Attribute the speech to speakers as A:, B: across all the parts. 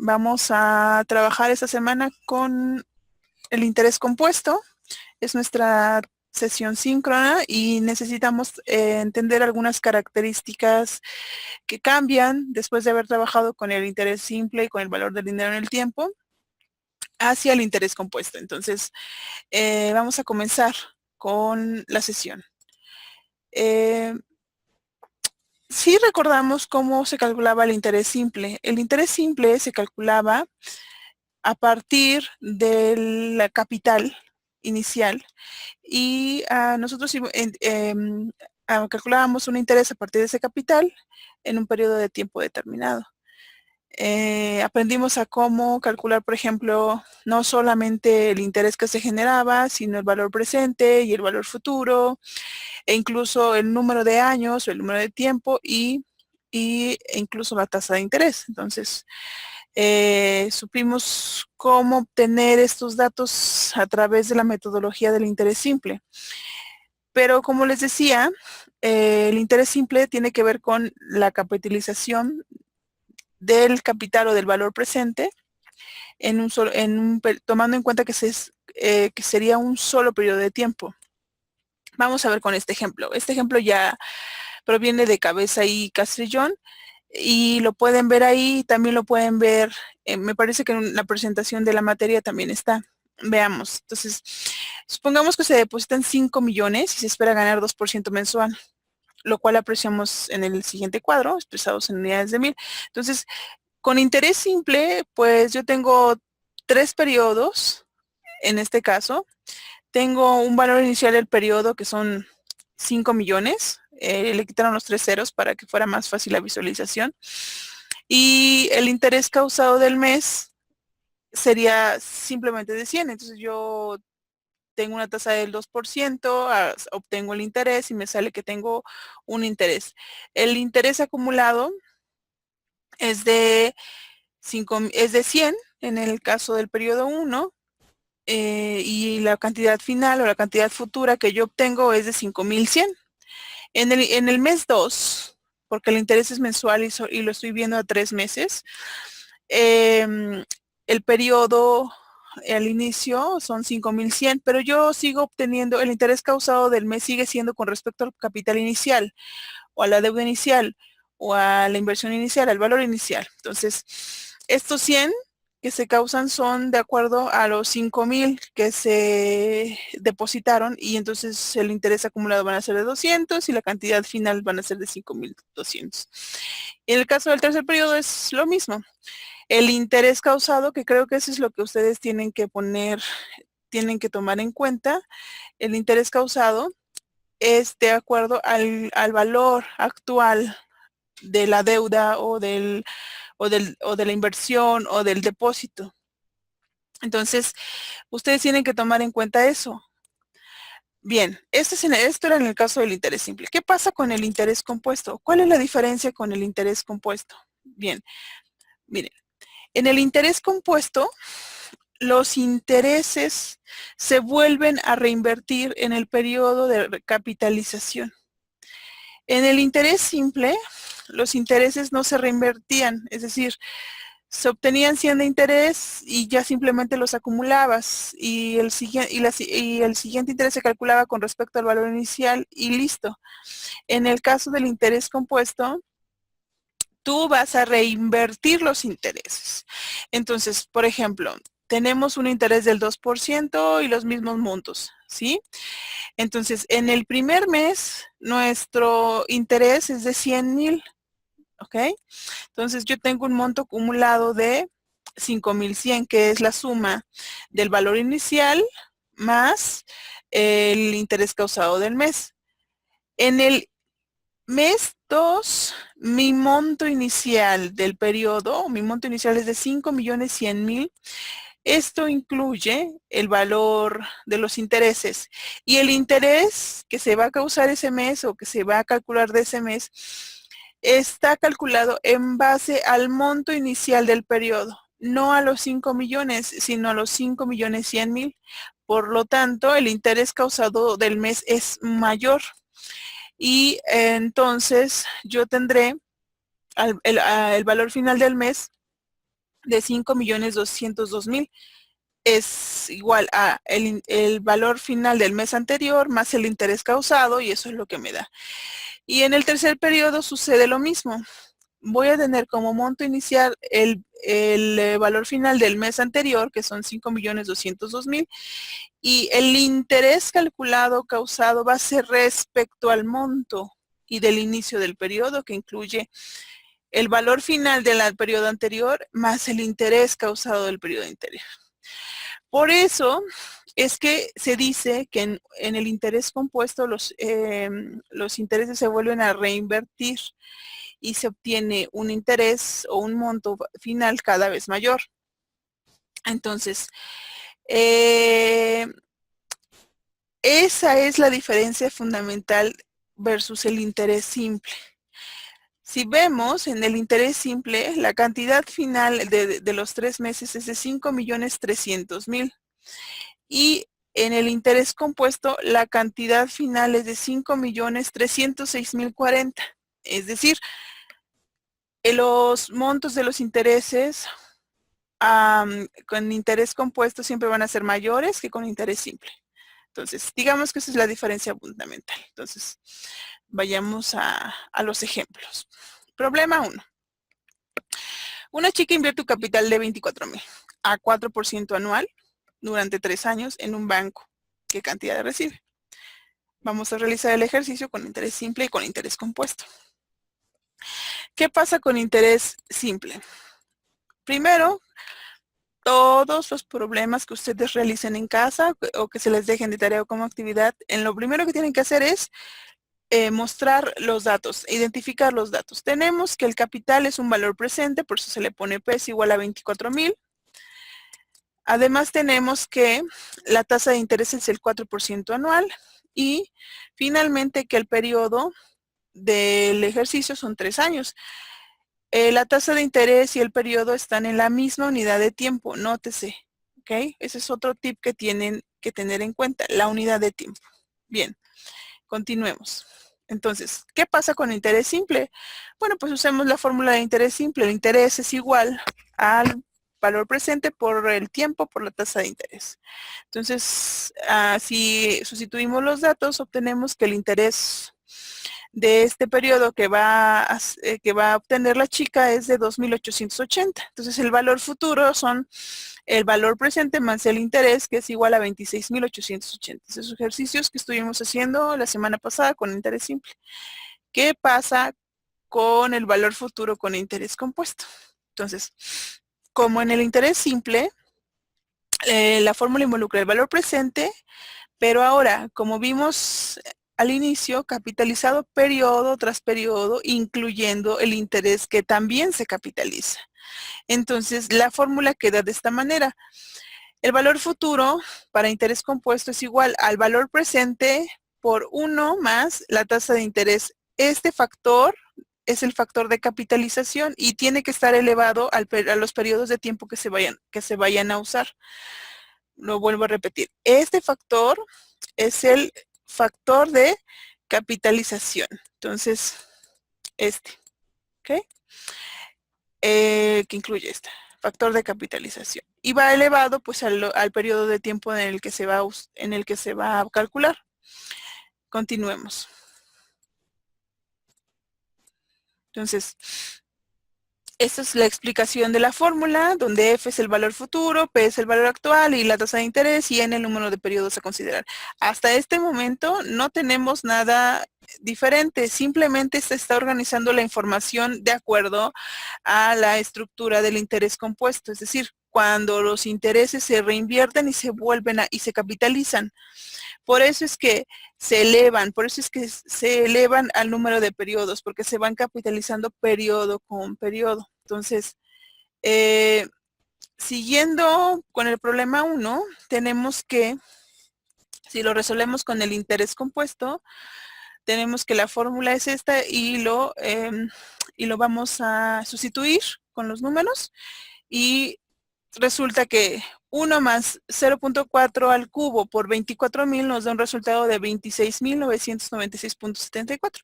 A: Vamos a trabajar esta semana con el interés compuesto. Es nuestra sesión síncrona y necesitamos entender algunas características que cambian después de haber trabajado con el interés simple y con el valor del dinero en el tiempo hacia el interés compuesto. Entonces, vamos a comenzar con la sesión. Si recordamos cómo se calculaba el interés simple. El interés simple se calculaba a partir del capital inicial y nosotros calculábamos un interés a partir de ese capital en un periodo de tiempo determinado. Aprendimos a cómo calcular, por ejemplo, no solamente el interés que se generaba, sino el valor presente y el valor futuro, e incluso el número de años o el número de tiempo e incluso la tasa de interés. Entonces, supimos cómo obtener estos datos a través de la metodología del interés simple. Pero como les decía, el interés simple tiene que ver con la capitalización del capital o del valor presente tomando en cuenta que sería un solo periodo de tiempo. Vamos a ver con este ejemplo. Este ejemplo ya proviene de Cabeza y Castrillón y lo pueden ver ahí, también lo pueden ver, me parece que en la presentación de la materia también está. Veamos. Entonces, supongamos que se depositan 5 millones y se espera ganar 2% mensual, lo cual apreciamos en el siguiente cuadro, expresados en unidades de 1000. Entonces, con interés simple, pues yo tengo 3 periodos, en este caso. Tengo un valor inicial del periodo que son 5 millones. Le quitaron los 3 ceros para que fuera más fácil la visualización. Y el interés causado del mes sería simplemente de 100. Entonces yo tengo una tasa del 2%, obtengo el interés y me sale que tengo un interés. El interés acumulado es de 100 en el caso del periodo 1. Y la cantidad final o la cantidad futura que yo obtengo es de 5,100. En el mes 2, porque el interés es mensual y lo estoy viendo a 3 meses, el periodo al inicio son 5,100, pero yo sigo obteniendo, el interés causado del mes sigue siendo con respecto al capital inicial o a la deuda inicial o a la inversión inicial, al valor inicial. Entonces, estos 100 que se causan son de acuerdo a los 5,000 que se depositaron y entonces el interés acumulado van a ser de 200 y la cantidad final van a ser de 5,200. En el caso del tercer periodo es lo mismo. El interés causado, que creo que eso es lo que ustedes tienen que tomar en cuenta, el interés causado es de acuerdo al valor actual de la deuda o de la inversión o del depósito. Entonces, ustedes tienen que tomar en cuenta eso. Bien, esto era en el caso del interés simple. ¿Qué pasa con el interés compuesto? ¿Cuál es la diferencia con el interés compuesto? Bien, miren, en el interés compuesto, los intereses se vuelven a reinvertir en el periodo de recapitalización. En el interés simple, los intereses no se reinvertían, es decir, se obtenían 100 de interés y ya simplemente los acumulabas y el siguiente interés se calculaba con respecto al valor inicial y listo. En el caso del interés compuesto, tú vas a reinvertir los intereses. Entonces, por ejemplo, tenemos un interés del 2% y los mismos montos, ¿sí? Entonces, en el primer mes, nuestro interés es de 100,000, ¿ok? Entonces, yo tengo un monto acumulado de 5,100, que es la suma del valor inicial más el interés causado del mes. En el mes 2, mi monto inicial del periodo, mi monto inicial es de 5,100,000. Esto incluye el valor de los intereses y el interés que se va a causar ese mes o que se va a calcular de ese mes está calculado en base al monto inicial del periodo, no a los 5 millones, sino a los 5,100,000. Por lo tanto, el interés causado del mes es mayor y entonces yo tendré el valor final del mes de 5.202.000 es igual a el valor final del mes anterior más el interés causado, y eso es lo que me da. Y en el tercer periodo sucede lo mismo. Voy a tener como monto inicial el valor final del mes anterior, que son 5.202.000, y el interés calculado causado va a ser respecto al monto y del inicio del periodo, que incluye el valor final del periodo anterior más el interés causado del periodo anterior. Por eso es que se dice que en el interés compuesto los intereses se vuelven a reinvertir y se obtiene un interés o un monto final cada vez mayor. Entonces, esa es la diferencia fundamental versus el interés simple. Si vemos en el interés simple, la cantidad final de los 3 meses es de 5.300.000. Y en el interés compuesto, la cantidad final es de 5.306.040. Es decir, los montos de los intereses con interés compuesto siempre van a ser mayores que con interés simple. Entonces, digamos que esa es la diferencia fundamental. Entonces, vayamos a los ejemplos. Problema 1. Una chica invierte un capital de 24.000 a 4% anual durante 3 años en un banco. ¿Qué cantidad recibe? Vamos a realizar el ejercicio con interés simple y con interés compuesto. ¿Qué pasa con interés simple? Primero, todos los problemas que ustedes realicen en casa o que se les dejen de tarea o como actividad, lo primero que tienen que hacer es mostrar los datos, identificar los datos. Tenemos que el capital es un valor presente, por eso se le pone P es igual a 24.000. Además tenemos que la tasa de interés es el 4% anual y finalmente que el periodo del ejercicio son 3 años. La tasa de interés y el periodo están en la misma unidad de tiempo, nótese, ¿ok? Ese es otro tip que tienen que tener en cuenta, la unidad de tiempo. Bien, continuemos. Entonces, ¿qué pasa con interés simple? Bueno, pues usemos la fórmula de interés simple. El interés es igual al valor presente por el tiempo por la tasa de interés. Entonces, si sustituimos los datos, obtenemos que el interés de este periodo que va a obtener la chica es de 2.880. Entonces, el valor futuro son el valor presente más el interés, que es igual a 26.880. Esos ejercicios que estuvimos haciendo la semana pasada con interés simple. ¿Qué pasa con el valor futuro con interés compuesto? Entonces, como en el interés simple, la fórmula involucra el valor presente, pero ahora, como vimos al inicio, capitalizado periodo tras periodo, incluyendo el interés que también se capitaliza. Entonces, la fórmula queda de esta manera. El valor futuro para interés compuesto es igual al valor presente por 1 más la tasa de interés. Este factor es el factor de capitalización y tiene que estar elevado a los periodos de tiempo que se vayan a usar. Lo vuelvo a repetir. Este factor es el factor de capitalización. Entonces, ¿ok? Que incluye factor de capitalización. Y va elevado pues al periodo de tiempo en el que se va a calcular. Continuemos. Entonces, esta es la explicación de la fórmula, donde F es el valor futuro, P es el valor actual y la tasa de interés y N el número de periodos a considerar. Hasta este momento no tenemos nada diferente, simplemente se está organizando la información de acuerdo a la estructura del interés compuesto, es decir, cuando los intereses se reinvierten y se vuelven y se capitalizan. Por eso es que se elevan al número de periodos, porque se van capitalizando periodo con periodo. Entonces, siguiendo con el problema 1, tenemos que, si lo resolvemos con el interés compuesto, tenemos que la fórmula es esta y lo vamos a sustituir con los números y resulta que 1 más 0.4 al cubo por 24.000 nos da un resultado de 26.996.74.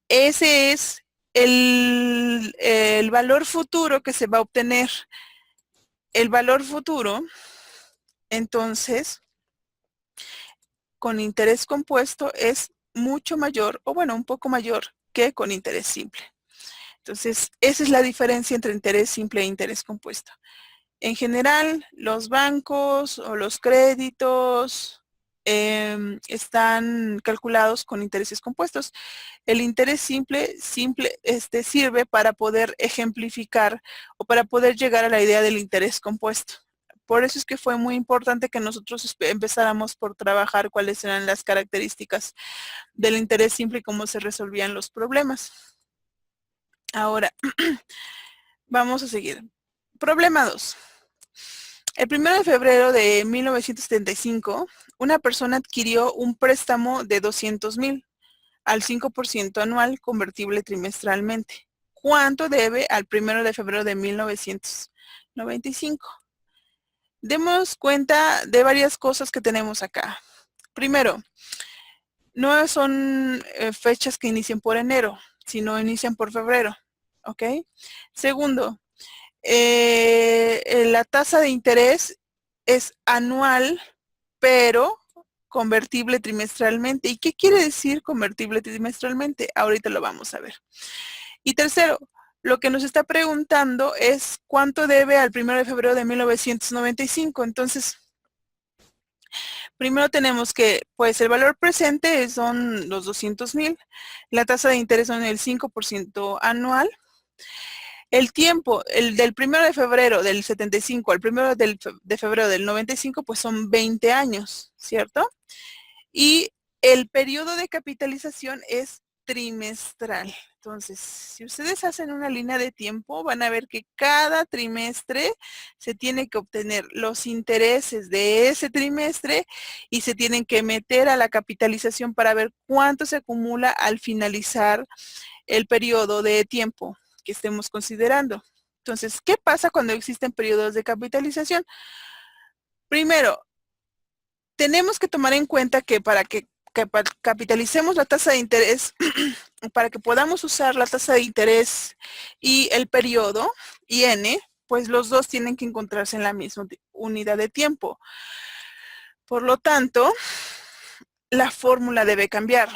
A: Ese es el valor futuro que se va a obtener el valor futuro, entonces, con interés compuesto es mucho mayor, o bueno, un poco mayor que con interés simple. Entonces, esa es la diferencia entre interés simple e interés compuesto. En general, los bancos o los créditos están calculados con intereses compuestos. El interés simple sirve para poder ejemplificar o para poder llegar a la idea del interés compuesto. Por eso es que fue muy importante que nosotros empezáramos por trabajar cuáles eran las características del interés simple y cómo se resolvían los problemas. Ahora, vamos a seguir. Problema 2. El 1 de febrero de 1975, una persona adquirió un préstamo de 200,000 al 5% anual convertible trimestralmente. ¿Cuánto debe al 1 de febrero de 1995? Demos cuenta de varias cosas que tenemos acá. Primero, no son fechas que inicien por enero, sino inician por febrero. ¿Ok? Segundo, la tasa de interés es anual, pero convertible trimestralmente. ¿Y qué quiere decir convertible trimestralmente? Ahorita lo vamos a ver. Y tercero, lo que nos está preguntando es cuánto debe al 1 de febrero de 1995. Entonces, primero tenemos que, pues el valor presente son los 200,000, la tasa de interés son el 5% anual. El tiempo, el del 1 de febrero del 75 al 1 de febrero del 95, pues son 20 años, ¿cierto? Y el periodo de capitalización es trimestral. Entonces, si ustedes hacen una línea de tiempo, van a ver que cada trimestre se tiene que obtener los intereses de ese trimestre y se tienen que meter a la capitalización para ver cuánto se acumula al finalizar el periodo de tiempo que estemos considerando. Entonces, ¿qué pasa cuando existen periodos de capitalización? Primero, tenemos que tomar en cuenta que para que capitalicemos la tasa de interés, para que podamos usar la tasa de interés y el periodo, IN, pues los dos tienen que encontrarse en la misma unidad de tiempo. Por lo tanto, la fórmula debe cambiar.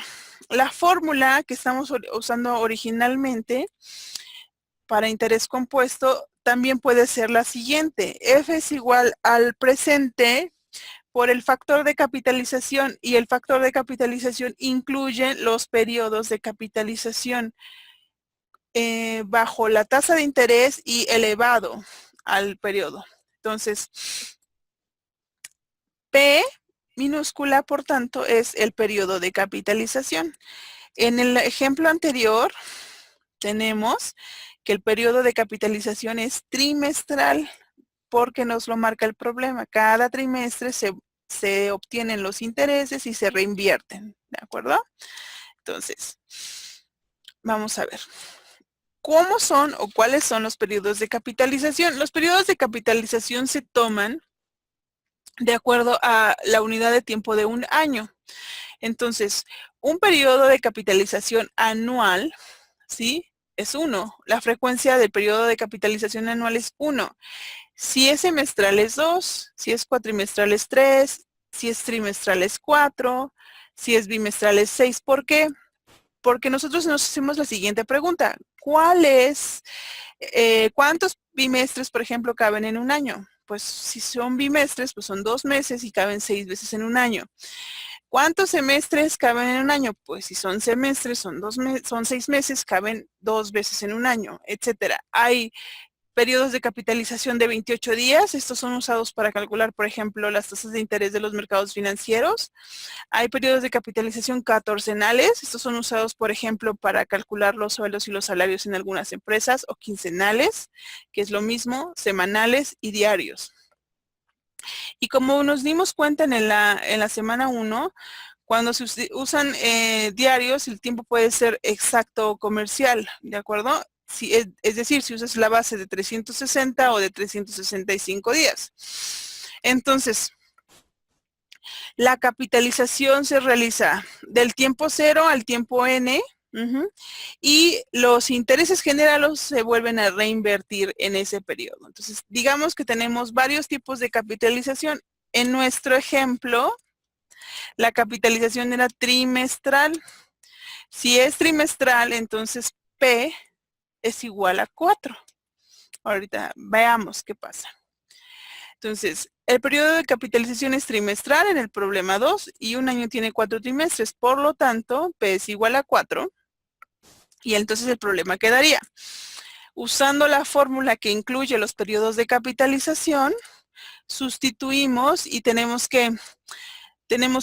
A: La fórmula que estamos usando originalmente para interés compuesto también puede ser la siguiente. F es igual al presente por el factor de capitalización, y el factor de capitalización incluye los periodos de capitalización bajo la tasa de interés y elevado al periodo. Entonces, P minúscula, por tanto, es el periodo de capitalización. En el ejemplo anterior, tenemos que el periodo de capitalización es trimestral, porque nos lo marca el problema. Cada trimestre se obtienen los intereses y se reinvierten, ¿de acuerdo? Entonces, vamos a ver. ¿Cómo son o cuáles son los periodos de capitalización? Los periodos de capitalización se toman de acuerdo a la unidad de tiempo de un año. Entonces, un periodo de capitalización anual, ¿sí? Es 1. La frecuencia del periodo de capitalización anual es 1. Si es semestral es 2, si es cuatrimestral es 3, si es trimestral es 4, si es bimestral es 6. ¿Por qué? Porque nosotros nos hacemos la siguiente pregunta. ¿Cuántos bimestres, por ejemplo, caben en un año? Pues si son bimestres, pues son 2 meses y caben 6 veces en un año. ¿Cuántos semestres caben en un año? Pues si son semestres, son 6 meses, caben 2 veces en un año, etcétera. Hay periodos de capitalización de 28 días. Estos son usados para calcular, por ejemplo, las tasas de interés de los mercados financieros. Hay periodos de capitalización catorcenales. Estos son usados, por ejemplo, para calcular los sueldos y los salarios en algunas empresas, o quincenales, que es lo mismo, semanales y diarios. Y como nos dimos cuenta en la semana 1, cuando se usan diarios, el tiempo puede ser exacto o comercial, ¿de acuerdo? Es decir, si usas la base de 360 o de 365 días. Entonces, la capitalización se realiza del tiempo 0 al tiempo n, Ujú. Y los intereses generales se vuelven a reinvertir en ese periodo. Entonces, digamos que tenemos varios tipos de capitalización. En nuestro ejemplo, la capitalización era trimestral. Si es trimestral, entonces P es igual a 4. Ahorita veamos qué pasa. Entonces, el periodo de capitalización es trimestral en el problema 2 y un año tiene 4 trimestres. Por lo tanto, P es igual a 4 y entonces el problema quedaría. Usando la fórmula que incluye los periodos de capitalización, sustituimos y tenemos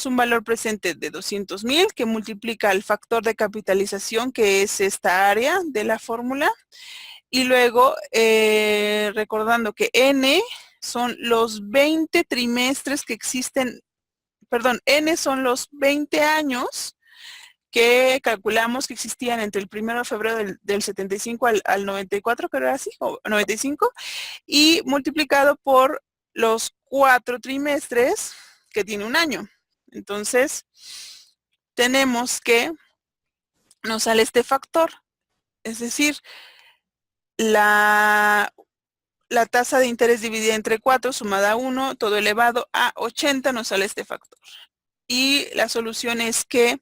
A: un valor presente de 200,000 que multiplica el factor de capitalización, que es esta área de la fórmula. Y luego, recordando que N son los 20 trimestres que existen, perdón, N son los 20 años que calculamos que existían entre el 1 de febrero del 75 al 94, creo que era así, o 95, y multiplicado por los 4 trimestres que tiene un año. Entonces, tenemos que nos sale este factor, es decir, la tasa de interés dividida entre 4 sumada a 1, todo elevado a 80, nos sale este factor. Y la solución es que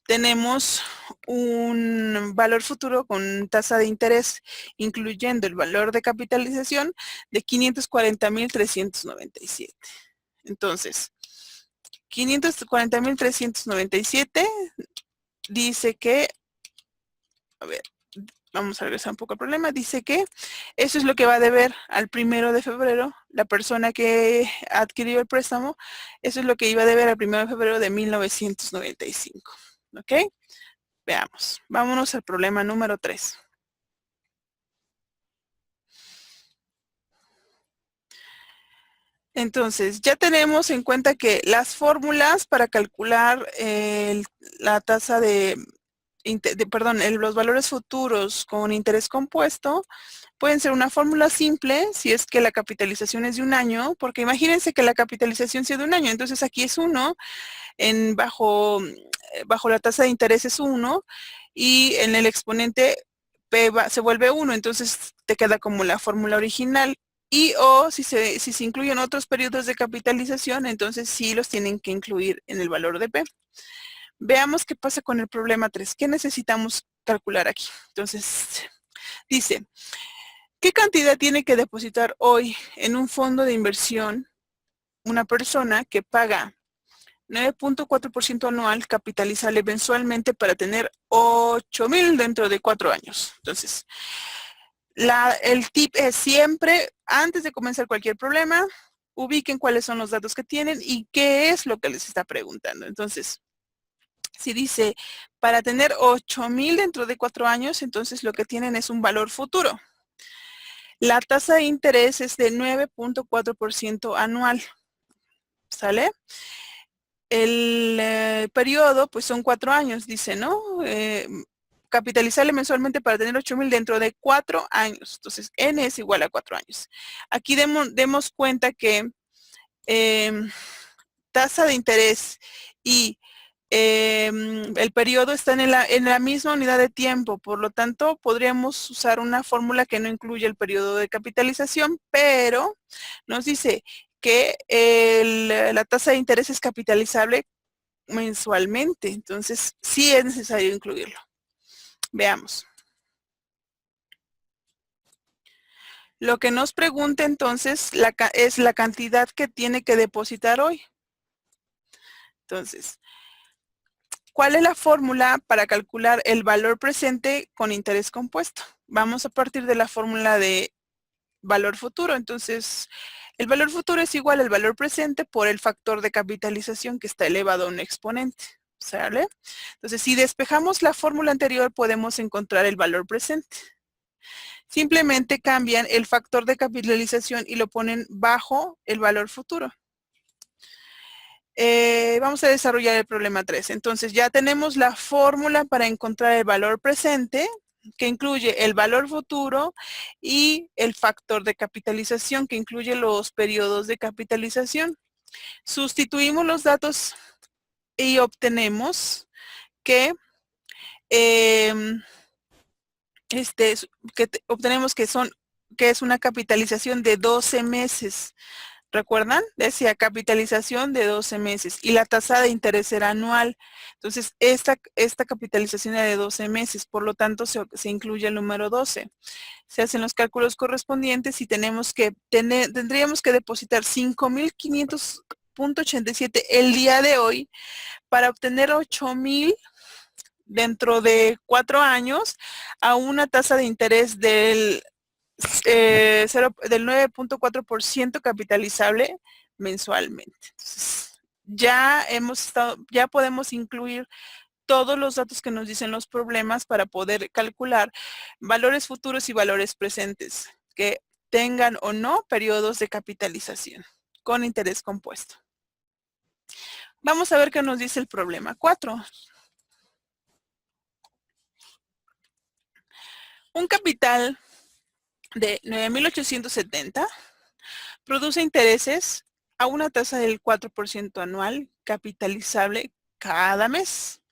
A: tenemos un valor futuro con tasa de interés, incluyendo el valor de capitalización, de 540,397. Entonces, 540,397 dice que, a ver, vamos a regresar un poco al problema, dice que eso es lo que va a deber al 1 de febrero, la persona que adquirió el préstamo, eso es lo que iba a deber al 1 de febrero de 1995. ¿Ok? Veamos. Vámonos al problema número 3. Entonces, ya tenemos en cuenta que las fórmulas para calcular la tasa los valores futuros con interés compuesto pueden ser una fórmula simple si es que la capitalización es de un año, porque imagínense que la capitalización sea de un año, entonces aquí es 1, bajo la tasa de interés es 1 y en el exponente P se vuelve 1, entonces te queda como la fórmula original. Y o si se incluyen otros periodos de capitalización, entonces sí los tienen que incluir en el valor de P. Veamos qué pasa con el problema 3. ¿Qué necesitamos calcular aquí? Entonces, dice, ¿qué cantidad tiene que depositar hoy en un fondo de inversión una persona que paga 9.4% anual capitalizable mensualmente para tener 8,000 dentro de 4 años? Entonces, el tip es siempre, antes de comenzar cualquier problema, ubiquen cuáles son los datos que tienen y qué es lo que les está preguntando. Entonces, si dice, para tener 8,000 dentro de 4 años, entonces lo que tienen es un valor futuro. La tasa de interés es de 9.4% anual. ¿Sale? El periodo, pues son 4 años, dice, ¿no? Capitalizarle mensualmente para tener 8,000 dentro de 4 años. Entonces, N es igual a 4 años. Aquí demos cuenta que tasa de interés y el periodo están en la misma unidad de tiempo, por lo tanto, podríamos usar una fórmula que no incluye el periodo de capitalización, pero nos dice que la tasa de interés es capitalizable mensualmente, entonces sí es necesario incluirlo. Veamos. Lo que nos pregunta entonces es la cantidad que tiene que depositar hoy. Entonces, ¿cuál es la fórmula para calcular el valor presente con interés compuesto? Vamos a partir de la fórmula de valor futuro. Entonces, el valor futuro es igual al valor presente por el factor de capitalización que está elevado a un exponente. ¿Sale? Entonces, si despejamos la fórmula anterior, podemos encontrar el valor presente. Simplemente cambian el factor de capitalización y lo ponen bajo el valor futuro. Vamos a desarrollar el problema 3. Entonces, ya tenemos la fórmula para encontrar el valor presente, que incluye el valor futuro y el factor de capitalización, que incluye los periodos de capitalización. Sustituimos los datos y obtenemos que em, obtenemos que es una capitalización de 12 meses. ¿Recuerdan? Decía capitalización de 12 meses y la tasa de interés era anual. Entonces, esta capitalización era de 12 meses, por lo tanto, se incluye el número 12. Se hacen los cálculos correspondientes y tendríamos que depositar 5,500.87 el día de hoy para obtener 8,000 dentro de 4 años a una tasa de interés del 9.4% capitalizable mensualmente. Entonces, ya podemos incluir todos los datos que nos dicen los problemas para poder calcular valores futuros y valores presentes que tengan o no periodos de capitalización con interés compuesto. Vamos a ver qué nos dice el problema 4. Un capital de 9,870 produce intereses a una tasa del 4% anual capitalizable cada mes.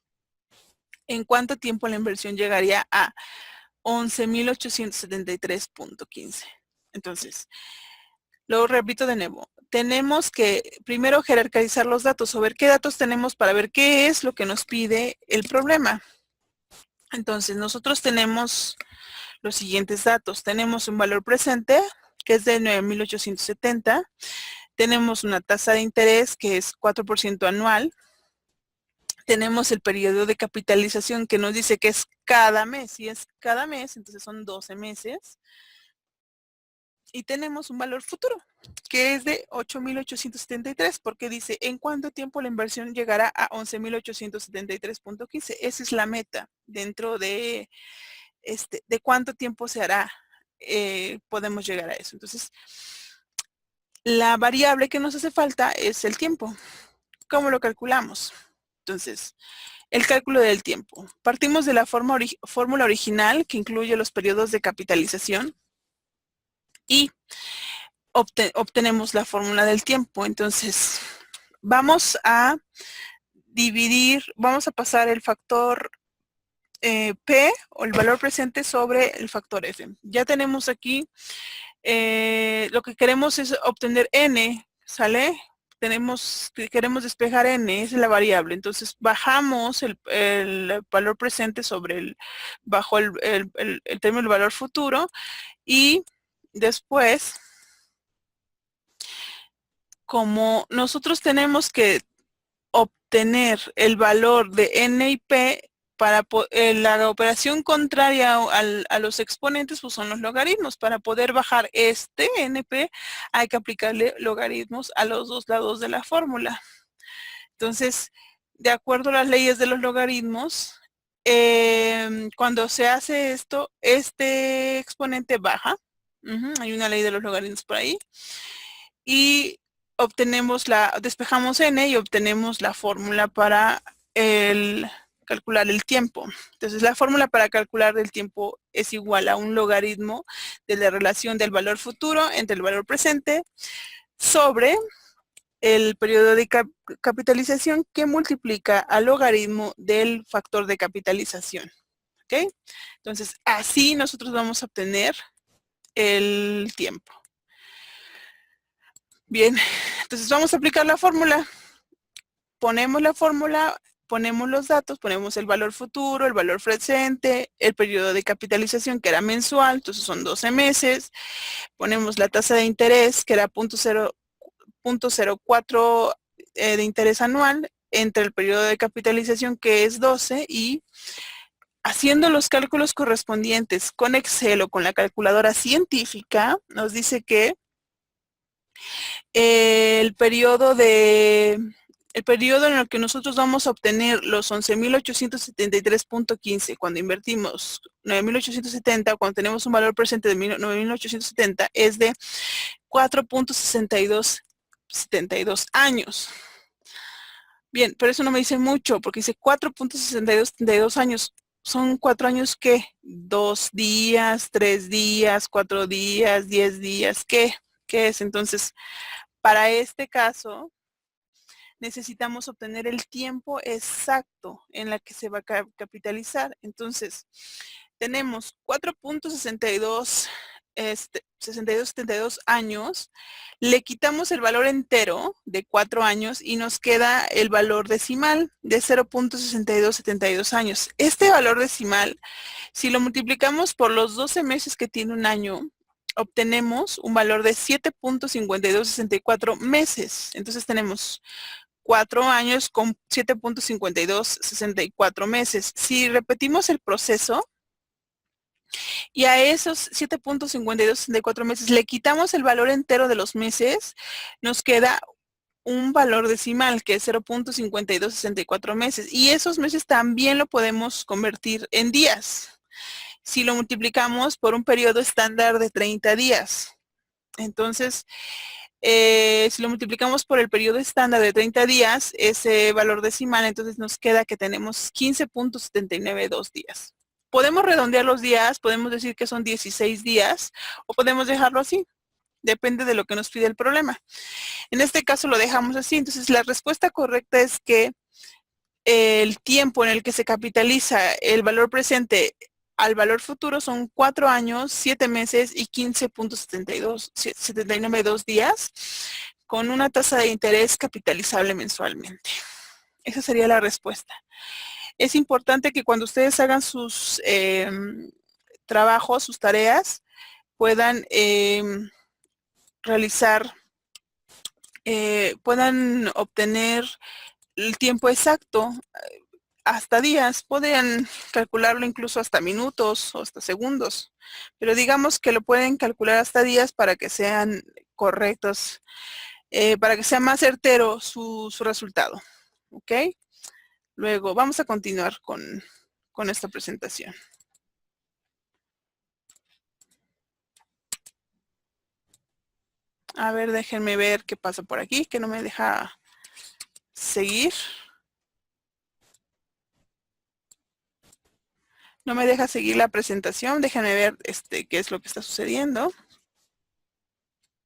A: ¿En cuánto tiempo la inversión llegaría a 11,873.15? Entonces, lo repito de nuevo. Tenemos que primero jerarquizar los datos o ver qué datos tenemos para ver qué es lo que nos pide el problema. Entonces, nosotros tenemos los siguientes datos. Tenemos un valor presente, que es de 9,870. Tenemos una tasa de interés, que es 4% anual. Tenemos el periodo de capitalización, que nos dice que es cada mes. Si es cada mes, entonces son 12 meses. Y tenemos un valor futuro, que es de 8,873, porque dice, ¿en cuánto tiempo la inversión llegará a 11,873.15? Esa es la meta dentro de cuánto tiempo se hará, podemos llegar a eso. Entonces, la variable que nos hace falta es el tiempo. ¿Cómo lo calculamos? Entonces, el cálculo del tiempo. Partimos de la fórmula original, que incluye los periodos de capitalización, y obtenemos la fórmula del tiempo. Entonces, vamos a pasar el factor P o el valor presente sobre el factor F. Ya tenemos aquí, lo que queremos es obtener N, ¿sale? Queremos despejar N, es la variable. Entonces bajamos el valor presente bajo el término del valor futuro y después, como nosotros tenemos que obtener el valor de N y P, para la operación contraria a los exponentes, pues son los logaritmos. Para poder bajar este NP, hay que aplicarle logaritmos a los dos lados de la fórmula. Entonces, de acuerdo a las leyes de los logaritmos, cuando se hace esto, este exponente baja. Hay una ley de los logaritmos por ahí. Y despejamos N y obtenemos la fórmula para calcular el tiempo. Entonces, la fórmula para calcular el tiempo es igual a un logaritmo de la relación del valor futuro entre el valor presente sobre el periodo de capitalización, que multiplica al logaritmo del factor de capitalización. ¿Ok? Entonces, así nosotros vamos a obtener el tiempo. Bien, entonces vamos a aplicar la fórmula. Ponemos la fórmula, ponemos los datos, ponemos el valor futuro, el valor presente, el periodo de capitalización, que era mensual, entonces son 12 meses. Ponemos la tasa de interés, que era 0.04 de interés anual, entre el periodo de capitalización, que es 12, y haciendo los cálculos correspondientes con Excel o con la calculadora científica, nos dice que el periodo en el que nosotros vamos a obtener los 11,873.15 cuando invertimos 9,870, cuando tenemos un valor presente de 9,870, es de 4.6272 años. Bien, pero eso no me dice mucho, porque dice 4.6272 años. ¿Son 4 años qué? 2 días, 3 días, 4 días, 10 días, ¿qué? ¿Qué es? Entonces, para este caso, necesitamos obtener el tiempo exacto en la que se va a capitalizar. Entonces, tenemos 4.62 6272 años, le quitamos el valor entero de 4 años y nos queda el valor decimal de 0.6272 años. Este valor decimal, si lo multiplicamos por los 12 meses que tiene un año, obtenemos un valor de 7.5264 meses. Entonces tenemos 4 años con 7.5264 meses. Si repetimos el proceso, y a esos 7.5264 meses le quitamos el valor entero de los meses, nos queda un valor decimal que es 0.5264 meses. Y esos meses también lo podemos convertir en días. Si lo multiplicamos por un periodo estándar de 30 días. Entonces, si lo multiplicamos por el periodo estándar de 30 días, ese valor decimal, entonces nos queda que tenemos 15.792 días. Podemos redondear los días, podemos decir que son 16 días o podemos dejarlo así. Depende de lo que nos pide el problema. En este caso lo dejamos así. Entonces la respuesta correcta es que el tiempo en el que se capitaliza el valor presente al valor futuro son 4 años, 7 meses y 15.792 días con una tasa de interés capitalizable mensualmente. Esa sería la respuesta. Es importante que cuando ustedes hagan sus trabajos, sus tareas, puedan puedan obtener el tiempo exacto hasta días. Podrían calcularlo incluso hasta minutos o hasta segundos, pero digamos que lo pueden calcular hasta días para que sean correctos, para que sea más certero su resultado. ¿Ok? Luego vamos a continuar con esta presentación. A ver, déjenme ver qué pasa por aquí, que no me deja seguir. No me deja seguir la presentación. Déjenme ver qué es lo que está sucediendo.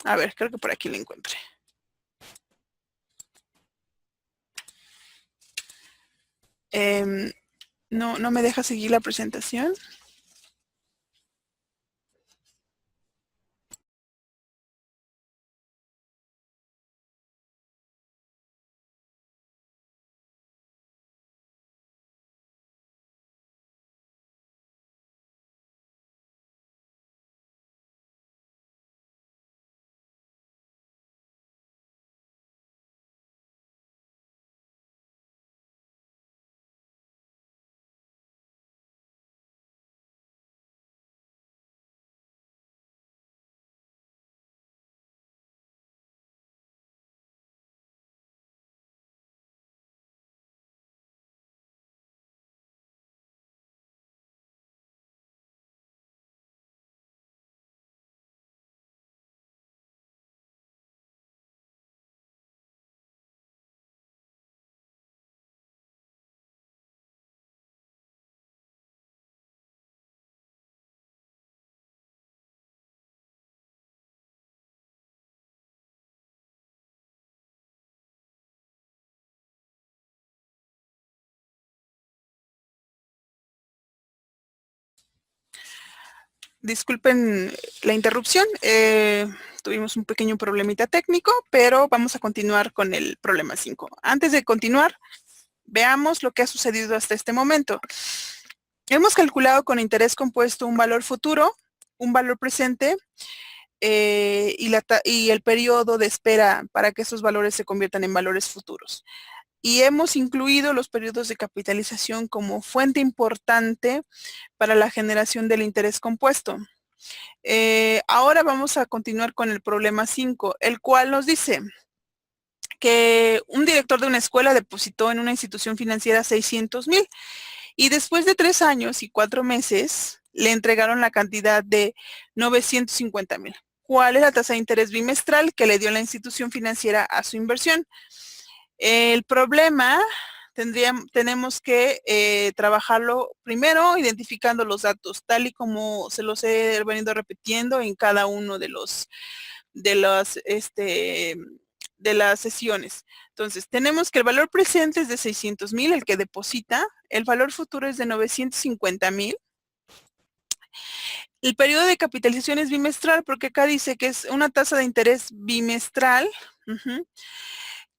A: A ver, creo que por aquí la encontré. No me deja seguir la presentación. Disculpen la interrupción. Tuvimos un pequeño problemita técnico, pero vamos a continuar con el problema 5. Antes de continuar, veamos lo que ha sucedido hasta este momento. Hemos calculado con interés compuesto un valor futuro, un valor presente y el periodo de espera para que esos valores se conviertan en valores futuros. Y hemos incluido los periodos de capitalización como fuente importante para la generación del interés compuesto. Ahora vamos a continuar con el problema 5, el cual nos dice que un director de una escuela depositó en una institución financiera 600,000 y después de 3 años y 4 meses le entregaron la cantidad de 950,000. ¿Cuál es la tasa de interés bimestral que le dio la institución financiera a su inversión? El problema tenemos que trabajarlo primero identificando los datos, tal y como se los he venido repitiendo en cada uno de los de las sesiones. Entonces, tenemos que el valor presente es de 600,000, el que deposita. El valor futuro es de 950,000. El periodo de capitalización es bimestral, porque acá dice que es una tasa de interés bimestral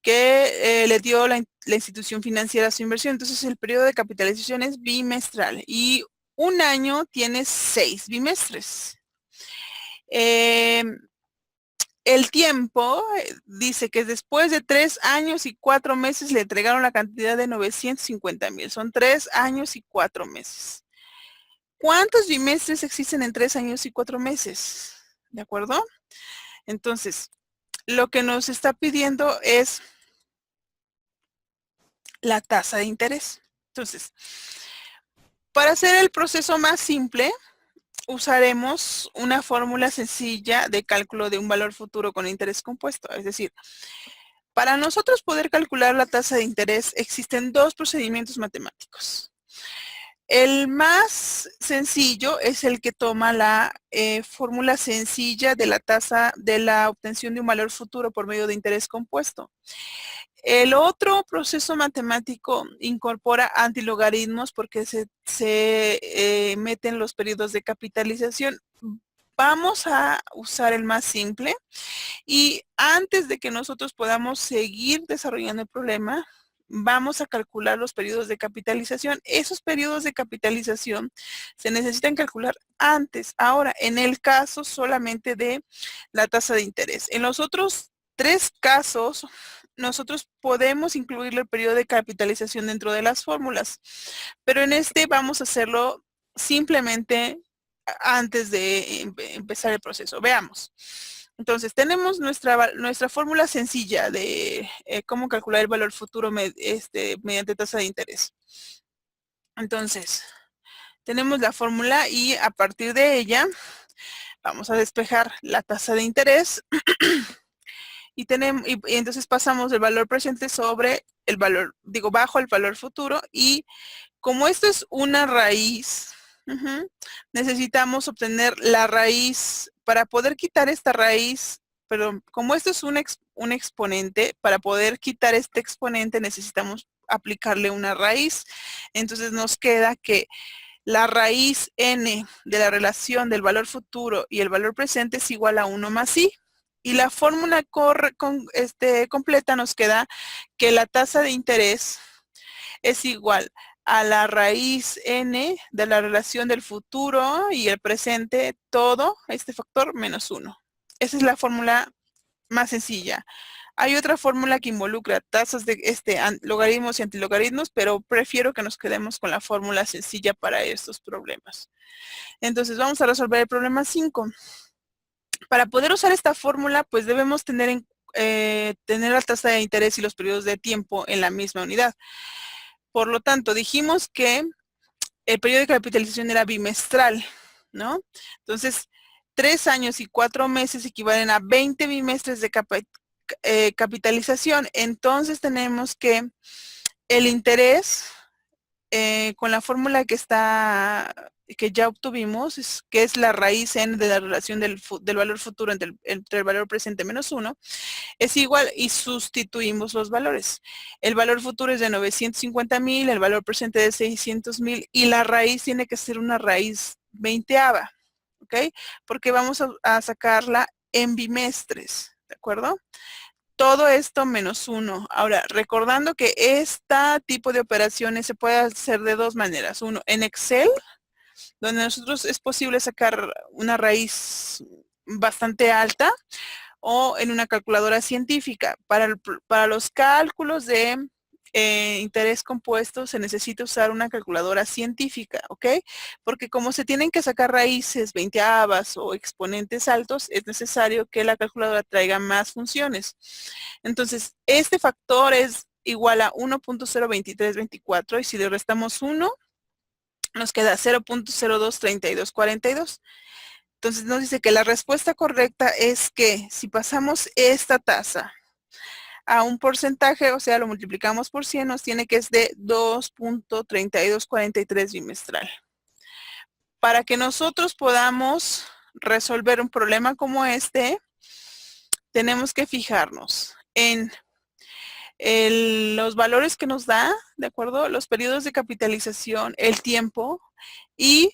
A: que le dio la institución financiera a su inversión. Entonces, el periodo de capitalización es bimestral y un año tiene 6 bimestres. El tiempo dice que después de 3 años y 4 meses le entregaron la cantidad de 950,000. Son 3 años y 4 meses. ¿Cuántos bimestres existen en 3 años y 4 meses? ¿De acuerdo? Entonces, lo que nos está pidiendo es la tasa de interés. Entonces, para hacer el proceso más simple, usaremos una fórmula sencilla de cálculo de un valor futuro con interés compuesto. Es decir, para nosotros poder calcular la tasa de interés existen 2 procedimientos matemáticos. El más sencillo es el que toma la fórmula sencilla de la tasa de la obtención de un valor futuro por medio de interés compuesto. El otro proceso matemático incorpora antilogaritmos porque se meten los periodos de capitalización. Vamos a usar el más simple y antes de que nosotros podamos seguir desarrollando el problema, vamos a calcular los periodos de capitalización. Esos periodos de capitalización se necesitan calcular antes. Ahora, en el caso solamente de la tasa de interés. En los otros 3 casos, nosotros podemos incluir el periodo de capitalización dentro de las fórmulas, pero en este vamos a hacerlo simplemente antes de empezar el proceso. Veamos. Entonces, tenemos nuestra fórmula sencilla de cómo calcular el valor futuro mediante tasa de interés. Entonces, tenemos la fórmula y a partir de ella vamos a despejar la tasa de interés y entonces pasamos el valor presente sobre el valor, bajo el valor futuro, y como esto es una raíz, necesitamos obtener la raíz. Para poder quitar esta raíz, pero como esto es un exponente, para poder quitar este exponente necesitamos aplicarle una raíz. Entonces nos queda que la raíz n de la relación del valor futuro y el valor presente es igual a 1 más i. Y la fórmula completa nos queda que la tasa de interés es igual a la raíz n de la relación del futuro y el presente, todo este factor menos 1. Esa es la fórmula más sencilla. Hay otra fórmula que involucra tasas de logaritmos y antilogaritmos, pero prefiero que nos quedemos con la fórmula sencilla para estos problemas. Entonces vamos a resolver el problema 5. Para poder usar esta fórmula, pues debemos tener la tasa de interés y los periodos de tiempo en la misma unidad. Por lo tanto, dijimos que el periodo de capitalización era bimestral, ¿no? Entonces, 3 años y 4 meses equivalen a 20 bimestres de capitalización. Entonces, tenemos que el interés, con la fórmula que ya obtuvimos, que es la raíz n de la relación del valor futuro entre el valor presente menos 1, es igual, y sustituimos los valores. El valor futuro es de 950,000, el valor presente de 600,000 y la raíz tiene que ser una raíz 20ava, ¿ok? Porque vamos a sacarla en bimestres, ¿de acuerdo? Todo esto menos 1. Ahora, recordando que este tipo de operaciones se puede hacer de 2 maneras. Uno, en Excel, donde nosotros es posible sacar una raíz bastante alta, o en una calculadora científica. Para los cálculos de interés compuesto se necesita usar una calculadora científica, ¿ok? Porque como se tienen que sacar raíces 20avas o exponentes altos, es necesario que la calculadora traiga más funciones. Entonces, este factor es igual a 1.02324 y si le restamos 1, nos queda 0.023242. Entonces nos dice que la respuesta correcta es que si pasamos esta tasa a un porcentaje, o sea, lo multiplicamos por 100, nos tiene que es de 2.3243 bimestral. Para que nosotros podamos resolver un problema como este, tenemos que fijarnos en los valores que nos da, ¿de acuerdo? Los periodos de capitalización, el tiempo y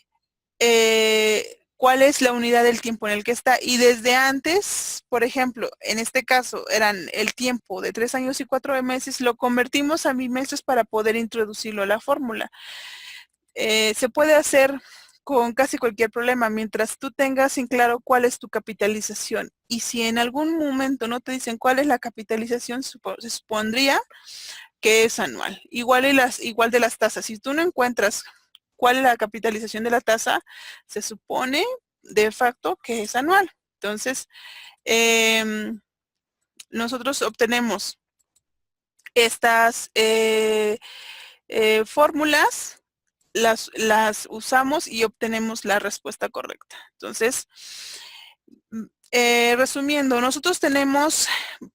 A: cuál es la unidad del tiempo en el que está. Y desde antes, por ejemplo, en este caso, eran el tiempo de 3 años y 4 meses, lo convertimos a bimestres para poder introducirlo a la fórmula. Se puede hacer con casi cualquier problema, mientras tú tengas en claro cuál es tu capitalización. Y si en algún momento no te dicen cuál es la capitalización, se supondría que es anual. Igual de las tasas. Si tú no encuentras cuál es la capitalización de la tasa, se supone de facto que es anual. Entonces, nosotros obtenemos estas fórmulas, las usamos y obtenemos la respuesta correcta. Entonces, resumiendo, nosotros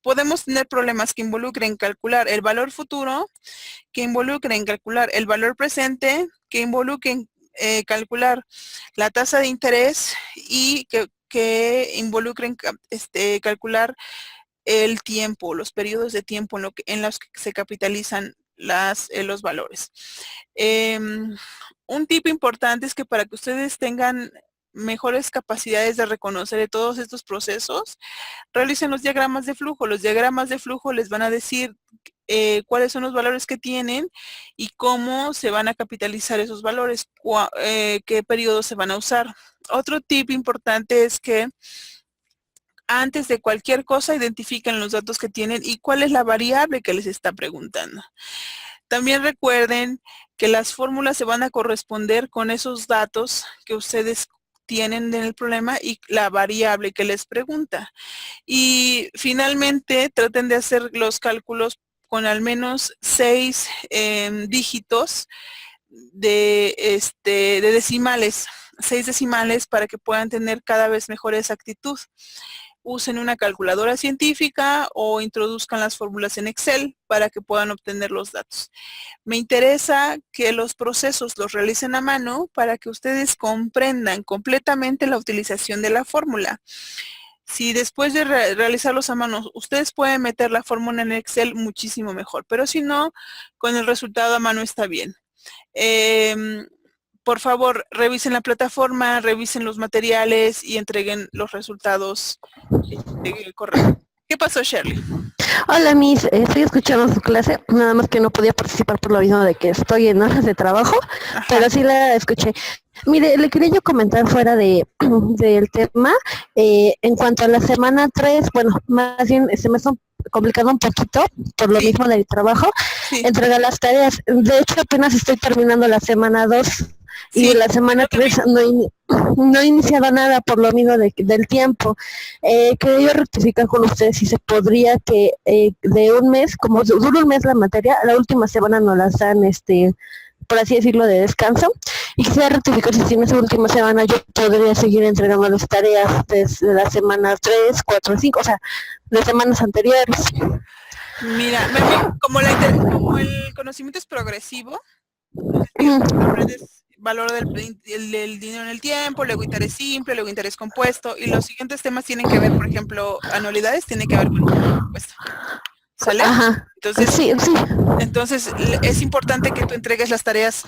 A: podemos tener problemas que involucren calcular el valor futuro, que involucren calcular el valor presente, que involucren calcular la tasa de interés y que involucren calcular el tiempo, los periodos de tiempo en los que se capitalizan los valores. Un tip importante es que para que ustedes tengan mejores capacidades de reconocer todos estos procesos, realicen los diagramas de flujo. Los diagramas de flujo les van a decir cuáles son los valores que tienen y cómo se van a capitalizar esos valores, qué periodos se van a usar. Otro tip importante es que antes de cualquier cosa identifiquen los datos que tienen y cuál es la variable que les está preguntando. También recuerden que las fórmulas se van a corresponder con esos datos que ustedes tienen en el problema y la variable que les pregunta. Y finalmente traten de hacer los cálculos con al menos 6 dígitos de decimales, 6 decimales para que puedan tener cada vez mejor exactitud. Usen una calculadora científica o introduzcan las fórmulas en Excel para que puedan obtener los datos. Me interesa que los procesos los realicen a mano para que ustedes comprendan completamente la utilización de la fórmula. Si después de realizarlos a mano, ustedes pueden meter la fórmula en Excel, muchísimo mejor. Pero si no, con el resultado a mano está bien. Por favor, revisen la plataforma, revisen los materiales y entreguen los resultados correctos. ¿Qué pasó, Shirley?
B: Hola, Miss. Estoy escuchando su clase, nada más que no podía participar por lo mismo de que estoy en horas de trabajo,
A: Ajá.
B: pero sí la escuché. Mire, le quería yo comentar fuera del tema, en cuanto a la semana 3, bueno, más bien se me está complicando un poquito por lo mismo del trabajo, entregar las tareas. De hecho, apenas estoy terminando la semana 2 y la semana 3 no he iniciado nada por lo mismo del tiempo. Quería yo rectificar con ustedes si se podría que de un mes, como dura un mes la materia, la última semana nos las dan, por así decirlo, de descanso. Y quisiera rectificar si en esa última semana yo podría seguir entregando las tareas desde la semana 3, 4, 5, o sea, de semanas anteriores.
A: Mira, como el conocimiento es progresivo, aprendes valor del dinero en el tiempo, luego interés simple, luego interés compuesto, y los siguientes temas tienen que ver, por ejemplo, anualidades, tienen que ver con interés compuesto. ¿Sale?
B: Ajá.
A: Entonces,
B: sí.
A: Entonces, es importante que tú entregues las tareas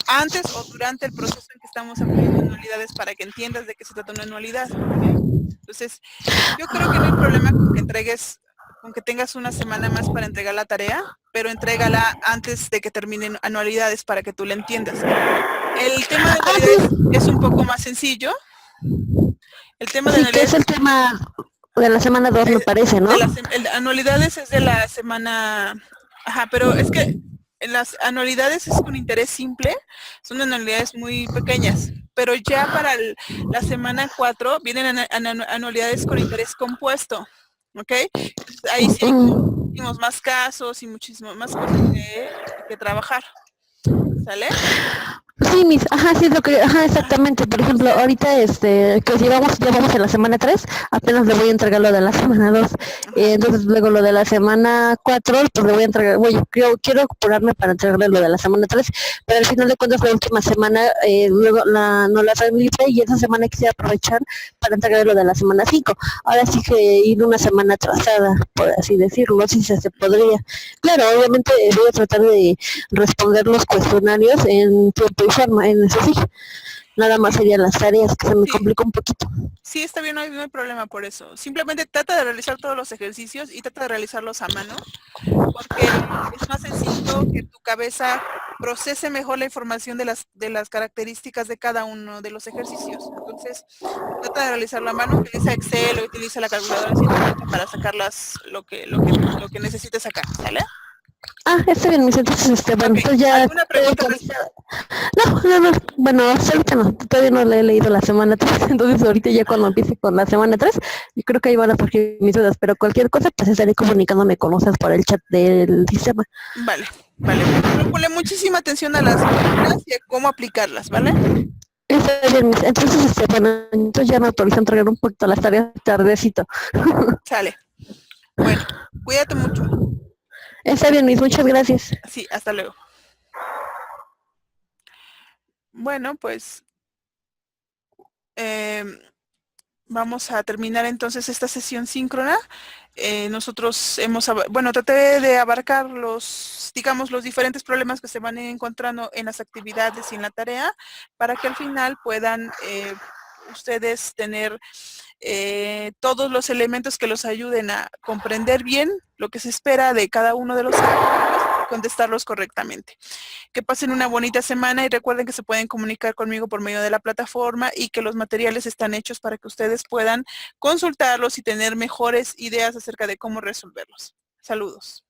A: antes o durante el proceso en que estamos aprendiendo anualidades para que entiendas de qué se trata una anualidad. Entonces, yo creo que no hay problema con que tengas una semana más para entregar la tarea, pero entrégala antes de que terminen anualidades para que tú la entiendas. El tema de anualidades es un poco más sencillo. El tema de
B: anualidades, que es el tema de la semana 2, me parece, ¿no?
A: Anualidades es de la semana... Ajá, pero es que las anualidades es con interés simple, son anualidades muy pequeñas, pero ya para la semana 4 vienen anualidades con interés compuesto, ¿ok? Entonces, ahí sí hay muchísimos más casos y muchísimas más cosas que trabajar, ¿sale?
B: Sí, sí, es lo que, exactamente. Por ejemplo, ahorita, que ya vamos en la semana 3, apenas le voy a entregar lo de la semana 2.
A: Ajá.
B: Entonces luego lo de la semana 4, pues le voy a entregar, quiero apurarme para entregarle lo de la semana 3, pero al final de cuentas la última semana, luego no la traigo libre y esa semana quisiera aprovechar para entregarle lo de la semana 5. Ahora sí que ir una semana atrasada, por así decirlo, si se podría. Claro, obviamente voy a tratar de responder los cuestionarios en tiempo y forma, en eso sí. Nada más
A: Sí,
B: serían las tareas que se me
A: sí,
B: complica un poquito.
A: sí, está bien, no hay problema por eso. Simplemente trata de realizar todos los ejercicios y trata de realizarlos a mano, porque es más sencillo que tu cabeza procese mejor la información de las características de cada uno de los ejercicios. Entonces, trata de realizarlo a mano, utiliza Excel o utiliza la calculadora científica para sacar lo que necesites sacar, ¿sale?
B: Está bien, mis entonces, bueno,
A: Ok,
B: entonces ya
A: ¿alguna
B: tengo
A: pregunta?
B: organizada. No, bueno, hasta ahorita no, todavía no le he leído la semana 3, entonces ahorita ya cuando empiece con la semana 3, yo creo que ahí van a surgir mis dudas, pero cualquier cosa, pues estaré comunicándome con ustedes por el chat del sistema.
A: Vale, vale, pero ponle muchísima atención a las fórmulas y a cómo aplicarlas, ¿vale?
B: Está bien, entonces, bueno, entonces ya me autorizo a entregar un poquito las tareas tardecito.
A: Sale. Bueno, cuídate mucho.
B: Está bien, muchas gracias.
A: Sí, hasta luego. Bueno, pues vamos a terminar entonces esta sesión síncrona. Nosotros bueno, traté de abarcar digamos, los diferentes problemas que se van encontrando en las actividades y en la tarea para que al final puedan ustedes tener todos los elementos que los ayuden a comprender bien lo que se espera de cada uno de los ejercicios y contestarlos correctamente. Que pasen una bonita semana y recuerden que se pueden comunicar conmigo por medio de la plataforma y que los materiales están hechos para que ustedes puedan consultarlos y tener mejores ideas acerca de cómo resolverlos. Saludos.